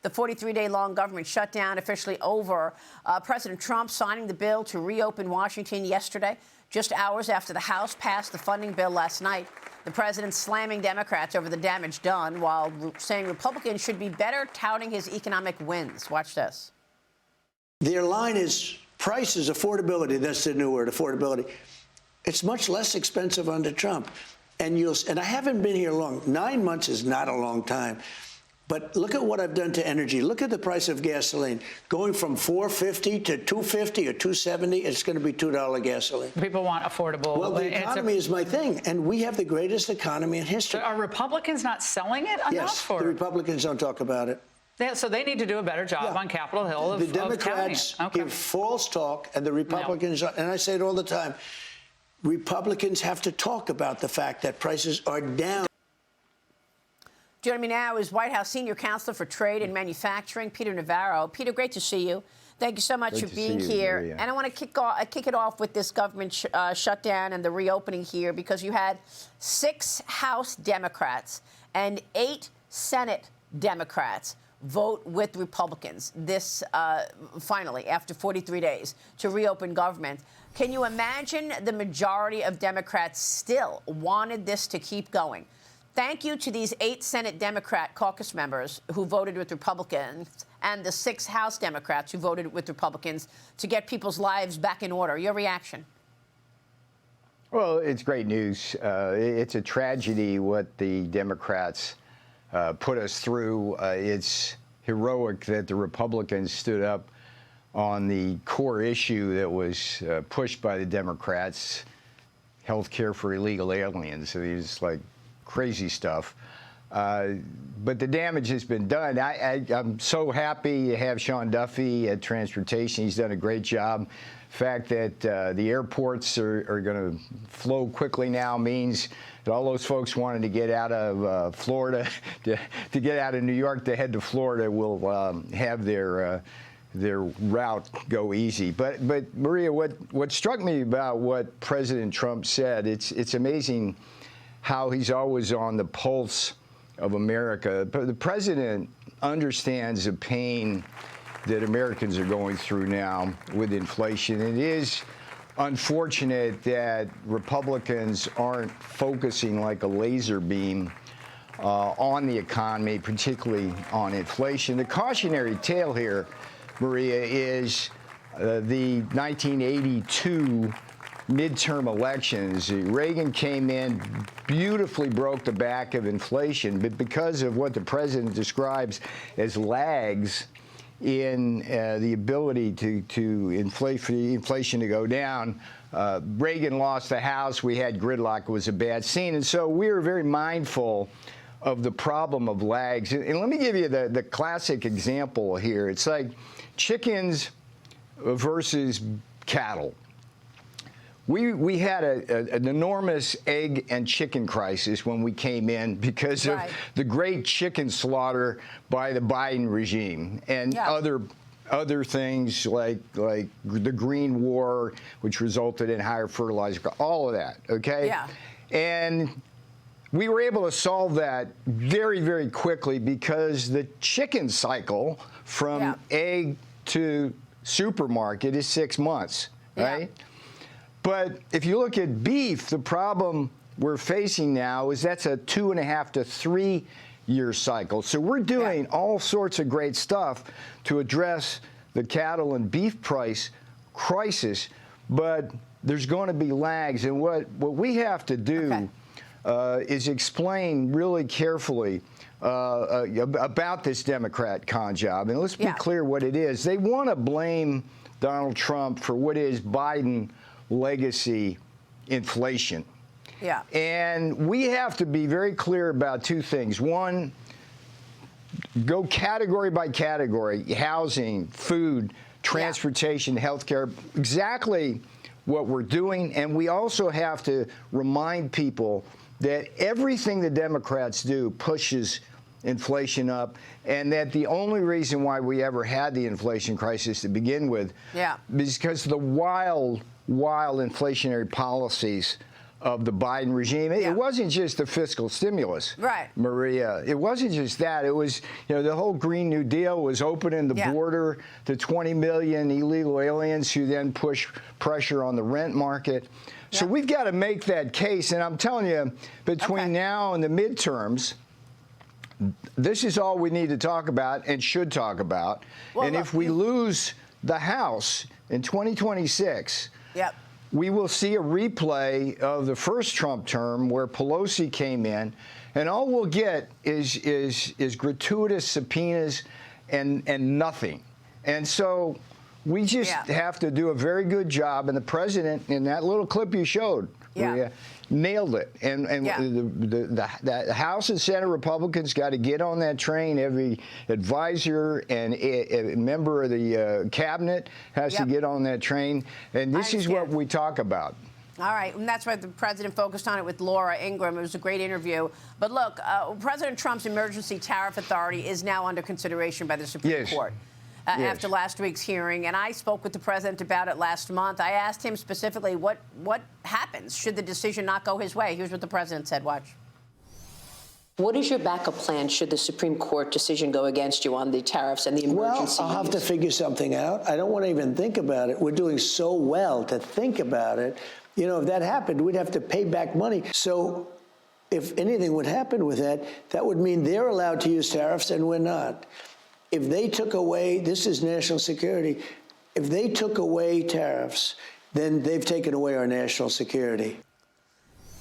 The 43-day-long government shutdown officially over. President Trump signing the bill to reopen Washington yesterday, just hours after the House passed the funding bill last night. The president slamming Democrats over the damage done while saying Republicans should be better touting his economic wins. Watch this. Their line is prices, affordability. That's the new word, affordability. It's much less expensive under Trump. And I haven't been here long. 9 months is not a long time. But look at what I've done to energy. Look at the price of gasoline. Going from $4.50 to $2.50 or $2.70, it's going to be $2 gasoline. People want affordable. Well, the economy is my thing, and we have the greatest economy in history. Are Republicans not selling it enough? Yes, the Republicans don't talk about it. So they need to do a better job on Capitol Hill of the Democrats give false talk, and the Republicans, and I say it all the time, Republicans have to talk about the fact that prices are down. Joining me now is White House Senior Counselor for Trade and Manufacturing, Peter Navarro. Peter, great to see you. Thank you so much for being here. Maria. And I want to kick it off with this government shutdown and the reopening here, because you had 6 House Democrats and 8 Senate Democrats vote with Republicans this finally, after 43 days, to reopen government. Can you imagine the majority of Democrats still wanted this to keep going? Thank you to these 8 Senate Democrat caucus members who voted with Republicans and the 6 House Democrats who voted with Republicans to get people's lives back in order. Your reaction? Well, it's great news. It's a tragedy what the Democrats put us through. It's heroic that the Republicans stood up on the core issue that was pushed by the Democrats, health care for illegal aliens. I mean, it's like crazy stuff. But the damage has been done. I'm so happy to have Sean Duffy at Transportation. He's done a great job. The fact that the airports are going to flow quickly now means that all those folks wanted to get out of Florida, to get out of New York to head to Florida will have their route go easy. But Maria, what struck me about what President Trump said, it's amazing how he's always on the pulse of America. But the president understands the pain that Americans are going through now with inflation. It is unfortunate that Republicans aren't focusing like a laser beam on the economy, particularly on inflation. The cautionary tale here, Maria, is the 1982 midterm elections. Reagan came in, beautifully broke the back of inflation, but because of what the president describes as lags in the ability to inflate, for the inflation to go down, Reagan lost the House. We had gridlock. It was a bad scene. And so we were very mindful of the problem of lags. And let me give you the classic example here. It's like chickens versus cattle. We had an enormous egg and chicken crisis when we came in because of the great chicken slaughter by the Biden regime and other things like the Green War, which resulted in higher fertilizer, all of that, okay? Yeah. And we were able to solve that very, very quickly because the chicken cycle from egg to supermarket is 6 months, right? Yeah. But if you look at beef, the problem we're facing now is that's a 2.5 to 3 year cycle. So we're doing all sorts of great stuff to address the cattle and beef price crisis, but there's going to be lags. And what we have to do is explain really carefully about this Democrat con job. And let's be clear what it is. They want to blame Donald Trump for what is Biden legacy inflation. Yeah. And we have to be very clear about 2 things. One, go category by category: housing, food, transportation, healthcare, exactly what we're doing. And we also have to remind people that everything the Democrats do pushes inflation up, and that the only reason why we ever had the inflation crisis to begin with is because the wild inflationary policies of the Biden regime. It wasn't just the fiscal stimulus, right, Maria. It wasn't just that. It was, the whole Green New Deal was opening the border to 20 million illegal aliens who then push pressure on the rent market. So we've got to make that case. And I'm telling you, between now and the midterms, this is all we need to talk about and should talk about. Well, and if we lose the House in 2026, we will see a replay of the first Trump term where Pelosi came in, and all we'll get is gratuitous subpoenas and nothing. And so we just have to do a very good job. And the president, in that little clip you showed, Maria, nailed it. And the House and Senate Republicans got to get on that train. Every advisor and a member of the cabinet has to get on that train. And this is what we talk about. All right, and that's why the president focused on it with Laura Ingraham. It was a great interview. But look, President Trump's emergency tariff authority is now under consideration by the Supreme Court. After last week's hearing, and I spoke with the president about it last month. I asked him specifically what happens should the decision not go his way. Here's what the president said. Watch. What is your backup plan should the Supreme Court decision go against you on the tariffs and the emergency? Well, I'll have to figure something out. I don't want to even think about it. We're doing so well to think about it. If that happened, we'd have to pay back money. So if anything would happen with that, that would mean they're allowed to use tariffs and we're not. If they took away, this is national security, if they took away tariffs, then they've taken away our national security.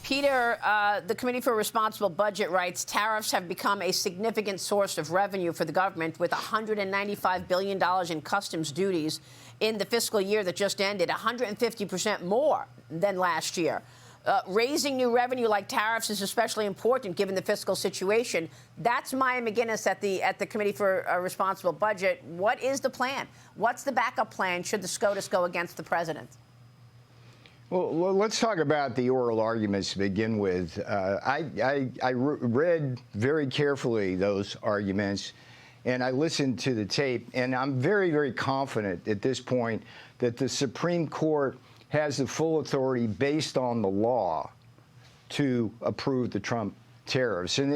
Peter, the Committee for Responsible Budget writes tariffs have become a significant source of revenue for the government, with $195 billion in customs duties in the fiscal year that just ended, 150% more than last year. Raising new revenue like tariffs is especially important given the fiscal situation. That's Maya McGuinness at the Committee for Responsible Budget. What is the plan? What's the backup plan should the SCOTUS go against the president? Well, let's talk about the oral arguments to begin with. I read very carefully those arguments, and I listened to the tape, and I'm very, very confident at this point that the Supreme Court has the full authority based on the law to approve the Trump tariffs. And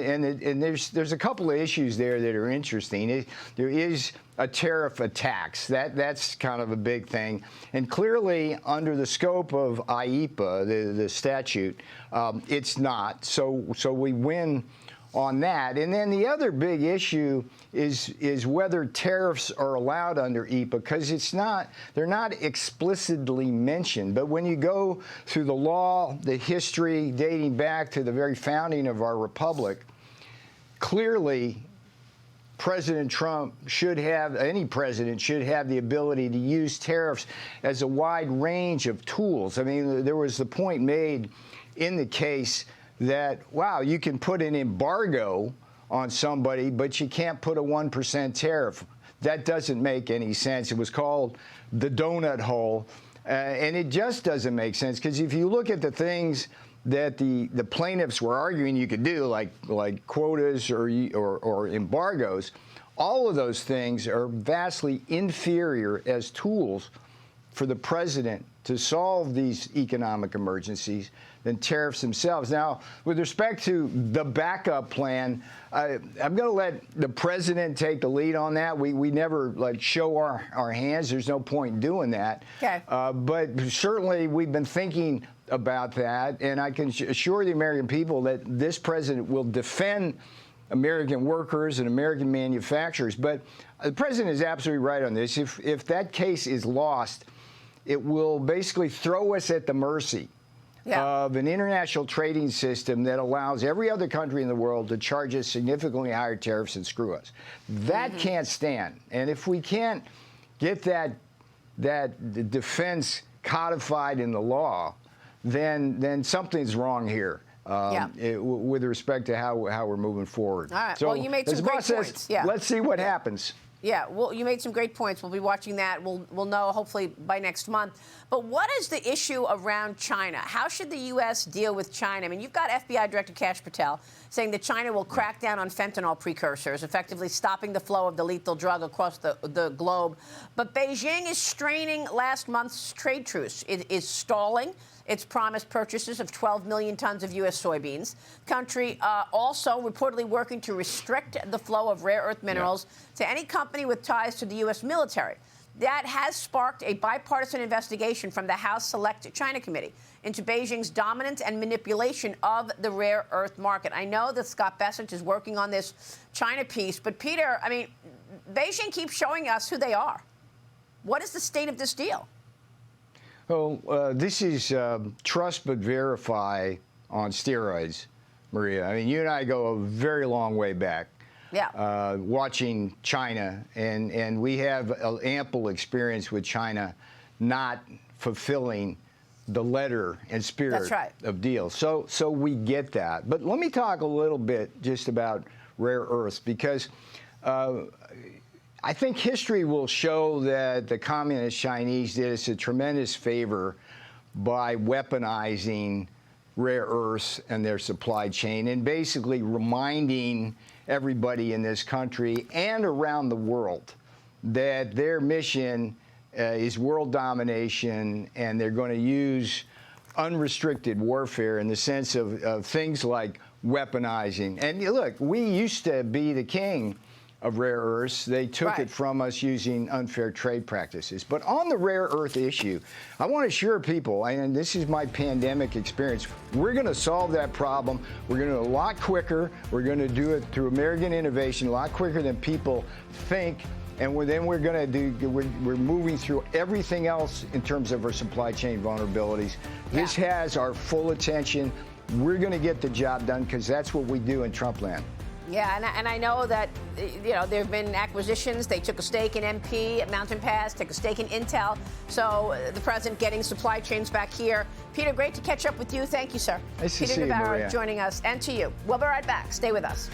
there's a couple of issues there that are interesting. There is a tariff tax. That's kind of a big thing. And clearly, under the scope of IEEPA, the statute, it's not. So we win on that. And then the other big issue is whether tariffs are allowed under EPA, because they're not explicitly mentioned. But when you go through the law, the history dating back to the very founding of our republic, clearly President Trump any president should have the ability to use tariffs as a wide range of tools. I mean, there was the point made in the case that, wow, you can put an embargo on somebody, but you can't put a 1% tariff. That doesn't make any sense. It was called the donut hole, and it just doesn't make sense, because if you look at the things that the plaintiffs were arguing you could do, like quotas or embargoes, all of those things are vastly inferior as tools for the president to solve these economic emergencies than tariffs themselves. Now, with respect to the backup plan, I'm going to let the president take the lead on that. We never show our hands. There's no point in doing that. Okay. But certainly we've been thinking about that, and I can assure the American people that this president will defend American workers and American manufacturers. But the president is absolutely right on this. If that case is lost, it will basically throw us at the mercy of an international trading system that allows every other country in the world to charge us significantly higher tariffs and screw us. That can't stand. And if we can't get that defense codified in the law, then something's wrong here with respect to how we're moving forward. All right. So, well, you made some great points. Let's see what happens. Yeah, well, you made some great points. We'll be watching that. We'll know hopefully by next month. But what is the issue around China? How should the U.S. deal with China? I mean, you've got FBI Director Kash Patel saying that China will crack down on fentanyl precursors, effectively stopping the flow of the lethal drug across the globe. But Beijing is straining last month's trade truce. It is stalling. its promised purchases of 12 million tons of U.S. soybeans. The country also reportedly working to restrict the flow of rare earth minerals to any company with ties to the U.S. military. That has sparked a bipartisan investigation from the House Select China Committee into Beijing's dominance and manipulation of the rare earth market. I know that Scott Bessent is working on this China piece, but Peter, I mean, Beijing keeps showing us who they are. What is the state of this deal? Well, this is trust but verify on steroids, Maria. I mean, you and I go a very long way back. Yeah. Watching China, and we have ample experience with China not fulfilling the letter and spirit of deals. So we get that. But let me talk a little bit just about rare earths, because I think history will show that the communist Chinese did us a tremendous favor by weaponizing rare earths and their supply chain, and basically reminding everybody in this country and around the world that their mission is world domination, and they're going to use unrestricted warfare in the sense of things like weaponizing. And look, we used to be the king of rare earths. They took it from us using unfair trade practices. But on the rare earth issue, I want to assure people, and this is my pandemic experience, we're going to solve that problem. We're going to do it a lot quicker. We're going to do it through American innovation a lot quicker than people think. And we're moving through everything else in terms of our supply chain vulnerabilities. This has our full attention. We're going to get the job done, because that's what we do in Trump land. Yeah, and I know that, you know, there have been acquisitions. They took a stake in MP at Mountain Pass, took a stake in Intel. So the president getting supply chains back here. Peter, great to catch up with you. Thank you, sir. Nice to see you, Peter Navarro Maria. joining us, and to you. We'll be right back. Stay with us.